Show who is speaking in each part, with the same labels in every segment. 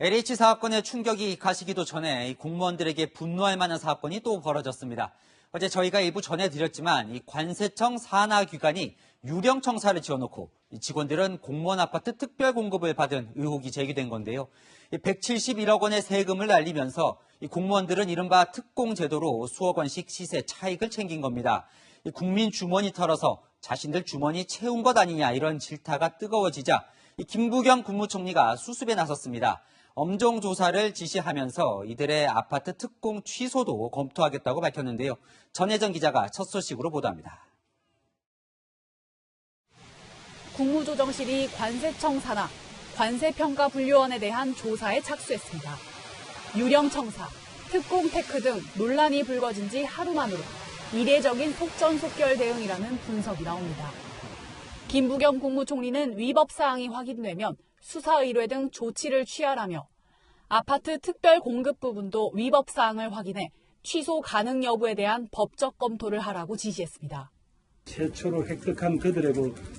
Speaker 1: LH 사업권의 충격이 가시기도 전에 공무원들에게 분노할 만한 사건이 또 벌어졌습니다. 어제 저희가 일부 전해드렸지만 이 관세청 산하기관이 유령 청사를 지어놓고 직원들은 공무원 아파트 특별 공급을 받은 의혹이 제기된 건데요. 171억 원의 세금을 날리면서 공무원들은 이른바 특공 제도로 수억 원씩 시세 차익을 챙긴 겁니다. 국민 주머니 털어서 자신들 주머니 채운 것 아니냐 이런 질타가 뜨거워지자 김부겸 국무총리가 수습에 나섰습니다. 엄정 조사를 지시하면서 이들의 아파트 특공 취소도 검토하겠다고 밝혔는데요. 전혜정 기자가 첫 소식으로 보도합니다.
Speaker 2: 국무조정실이 관세청 산하, 관세평가분류원에 대한 조사에 착수했습니다. 유령 청사, 특공 테크 등 논란이 불거진 지 하루 만으로 이례적인 속전속결 대응이라는 분석이 나옵니다. 김부겸 국무총리는 위법 사항이 확인되면 수사 의뢰 등 조치를 취하라며 아파트 특별 공급 부분도 위법 사항을 확인해 취소 가능 여부에 대한 법적 검토를 하라고 지시했습니다.
Speaker 3: 최초로 획득한 그들의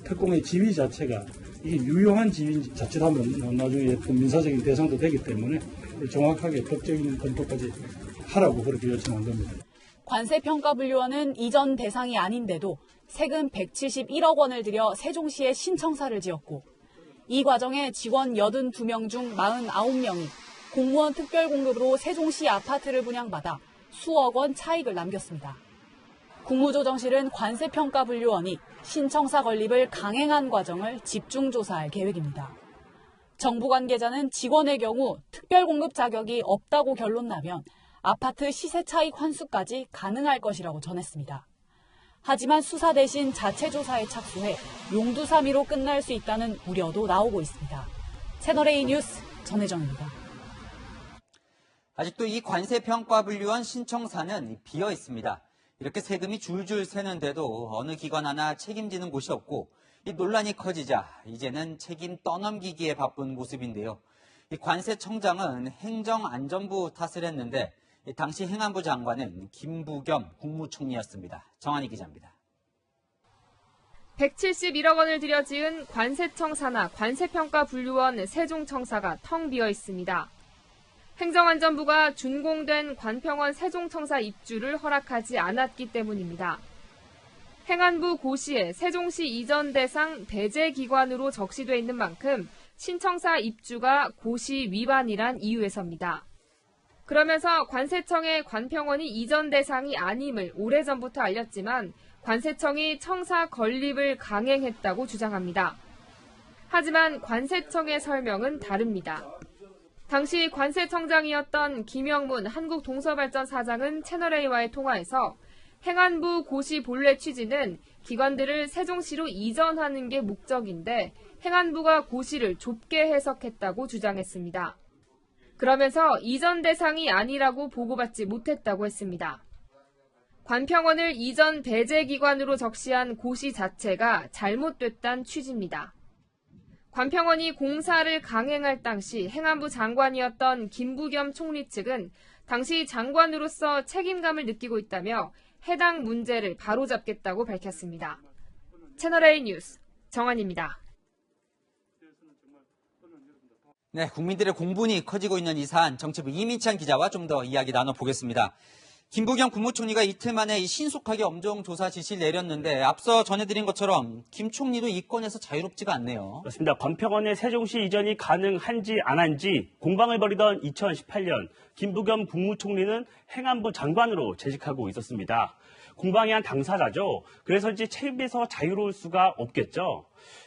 Speaker 3: 특공의 지위 자체가 이게 유용한 지위 자칫하면 나중에 민사적인 대상도 되기 때문에 정확하게 법적인 검토까지 하라고 그렇게 요청한 겁니다.
Speaker 2: 관세평가분류원은 이전 대상이 아닌데도 세금 171억 원을 들여 세종시에 신청사를 지었고 이 과정에 직원 82명 중 49명이 공무원 특별공급으로 세종시 아파트를 분양받아 수억 원 차익을 남겼습니다. 국무조정실은 관세평가분류원이 신청사 건립을 강행한 과정을 집중조사할 계획입니다. 정부 관계자는 직원의 경우 특별공급 자격이 없다고 결론나면 아파트 시세 차익 환수까지 가능할 것이라고 전했습니다. 하지만 수사 대신 자체 조사에 착수해 용두사미로 끝날 수 있다는 우려도 나오고 있습니다. 채널A 뉴스 전혜정입니다.
Speaker 1: 아직도 이 관세평가분류원 신청사는 비어 있습니다. 이렇게 세금이 줄줄 새는데도 어느 기관 하나 책임지는 곳이 없고 이 논란이 커지자 이제는 책임 떠넘기기에 바쁜 모습인데요. 이 관세청장은 행정안전부 탓을 했는데 당시 행안부 장관은 김부겸 국무총리였습니다. 정한희 기자입니다.
Speaker 4: 171억 원을 들여 지은 관세청 산하 관세평가분류원 세종청사가 텅 비어 있습니다. 행정안전부가 준공된 관평원 세종청사 입주를 허락하지 않았기 때문입니다. 행안부 고시에 세종시 이전 대상 배제기관으로 적시돼 있는 만큼 신청사 입주가 고시 위반이란 이유에서입니다. 그러면서 관세청의 관평원이 이전 대상이 아님을 오래전부터 알렸지만 관세청이 청사 건립을 강행했다고 주장합니다. 하지만 관세청의 설명은 다릅니다. 당시 관세청장이었던 김영문 한국동서발전사장은 채널A와의 통화에서 행안부 고시 본래 취지는 기관들을 세종시로 이전하는 게 목적인데 행안부가 고시를 좁게 해석했다고 주장했습니다. 그러면서 이전 대상이 아니라고 보고받지 못했다고 했습니다. 관평원을 이전 배제기관으로 적시한 고시 자체가 잘못됐다는 취지입니다. 관평원이 공사를 강행할 당시 행안부 장관이었던 김부겸 총리 측은 당시 장관으로서 책임감을 느끼고 있다며 해당 문제를 바로잡겠다고 밝혔습니다. 채널A 뉴스 정한입니다.
Speaker 1: 네, 국민들의 공분이 커지고 있는 이 사안 정치부 이민찬 기자와 좀 더 이야기 나눠보겠습니다. 김부겸 국무총리가 이틀 만에 신속하게 엄정 조사 지시를 내렸는데 앞서 전해드린 것처럼 김 총리도 이 건에서 자유롭지가 않네요.
Speaker 5: 그렇습니다. 관평원의 세종시 이전이 가능한지 안 한지 공방을 벌이던 2018년 김부겸 국무총리는 행안부 장관으로 재직하고 있었습니다. 공방의 한 당사자죠. 그래서인지 책임에서 자유로울 수가 없겠죠.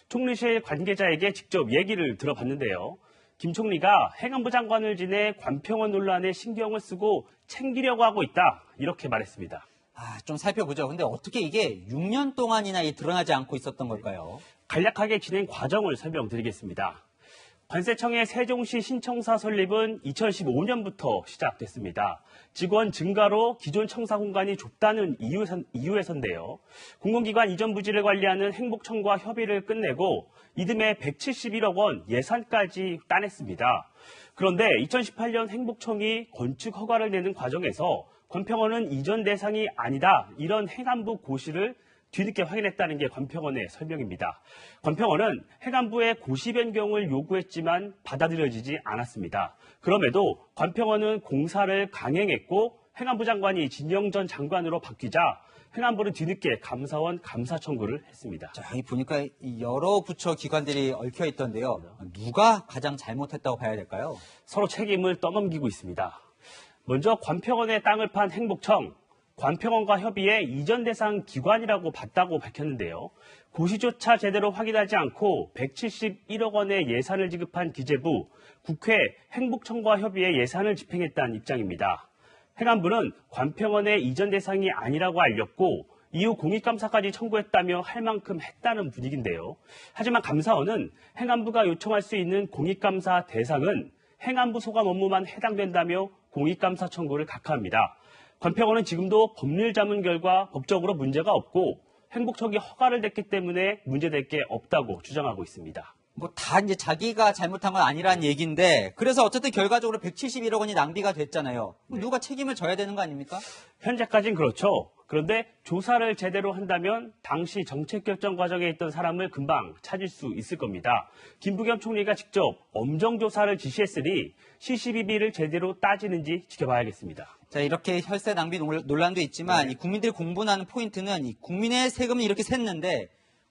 Speaker 5: 총리실 관계자에게 직접 얘기를 들어봤는데요. 김 총리가 행안부 장관을 지내 관평원 논란에 신경을 쓰고 챙기려고 하고 있다. 이렇게 말했습니다.
Speaker 1: 좀 살펴보죠. 근데 어떻게 이게 6년 동안이나 드러나지 않고 있었던 걸까요?
Speaker 5: 간략하게 진행 과정을 설명드리겠습니다. 관세청의 세종시 신청사 설립은 2015년부터 시작됐습니다. 직원 증가로 기존 청사 공간이 좁다는 이유에서인데요. 공공기관 이전 부지를 관리하는 행복청과 협의를 끝내고 이듬해 171억 원 예산까지 따냈습니다. 그런데 2018년 행복청이 건축 허가를 내는 과정에서 관평원은 이전 대상이 아니다 이런 행안부 고시를 뒤늦게 확인했다는 게 관평원의 설명입니다. 관평원은 행안부의 고시 변경을 요구했지만 받아들여지지 않았습니다. 그럼에도 관평원은 공사를 강행했고 행안부 장관이 진영 전 장관으로 바뀌자 행안부는 뒤늦게 감사원 감사 청구를 했습니다.
Speaker 1: 자, 여기 보니까 이 여러 부처 기관들이 얽혀 있던데요. 누가 가장 잘못했다고 봐야 될까요?
Speaker 5: 서로 책임을 떠넘기고 있습니다. 먼저 관평원의 땅을 판 행복청, 관평원과 협의해 이전 대상 기관이라고 봤다고 밝혔는데요. 고시조차 제대로 확인하지 않고 171억 원의 예산을 지급한 기재부, 국회 행복청과 협의해 예산을 집행했다는 입장입니다. 행안부는 관평원의 이전 대상이 아니라고 알렸고 이후 공익감사까지 청구했다며 할 만큼 했다는 분위기인데요. 하지만 감사원은 행안부가 요청할 수 있는 공익감사 대상은 행안부 소관 업무만 해당된다며 공익감사 청구를 각하합니다. 관평원은 지금도 법률 자문 결과 법적으로 문제가 없고 행복청이 허가를 냈기 때문에 문제될 게 없다고 주장하고 있습니다.
Speaker 1: 뭐 다 이제 자기가 잘못한 건 아니라는 얘기인데 그래서 어쨌든 결과적으로 171억 원이 낭비가 됐잖아요. 그럼 누가 책임을 져야 되는 거 아닙니까?
Speaker 5: 현재까지는 그렇죠. 그런데 조사를 제대로 한다면 당시 정책 결정 과정에 있던 사람을 금방 찾을 수 있을 겁니다. 김부겸 총리가 직접 엄정 조사를 지시했으니 CCBB를 제대로 따지는지 지켜봐야겠습니다.
Speaker 1: 자, 이렇게 혈세 낭비 논란도 있지만 이 국민들이 공분하는 포인트는 이 국민의 세금을 이렇게 샜는데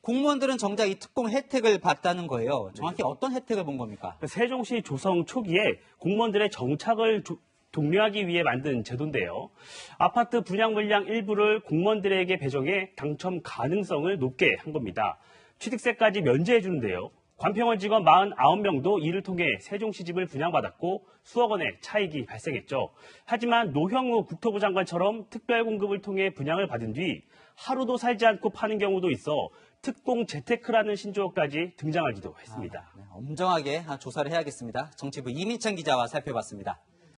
Speaker 1: 공무원들은 정작 이 특공 혜택을 받다는 거예요. 정확히 어떤 혜택을 본 겁니까?
Speaker 5: 세종시 조성 초기에 공무원들의 정착을 독려하기 위해 만든 제도인데요. 아파트 분양 물량 일부를 공무원들에게 배정해 당첨 가능성을 높게 한 겁니다. 취득세까지 면제해 주는데요. 관평원 직원 49명도 이를 통해 세종시 집을 분양받았고 수억 원의 차익이 발생했죠. 하지만 노형우 국토부 장관처럼 특별 공급을 통해 분양을 받은 뒤 하루도 살지 않고 파는 경우도 있어 특공 재테크라는 신조어까지 등장하기도 했습니다.
Speaker 1: 엄정하게 조사를 해야겠습니다. 정치부 이민찬 기자와 살펴봤습니다.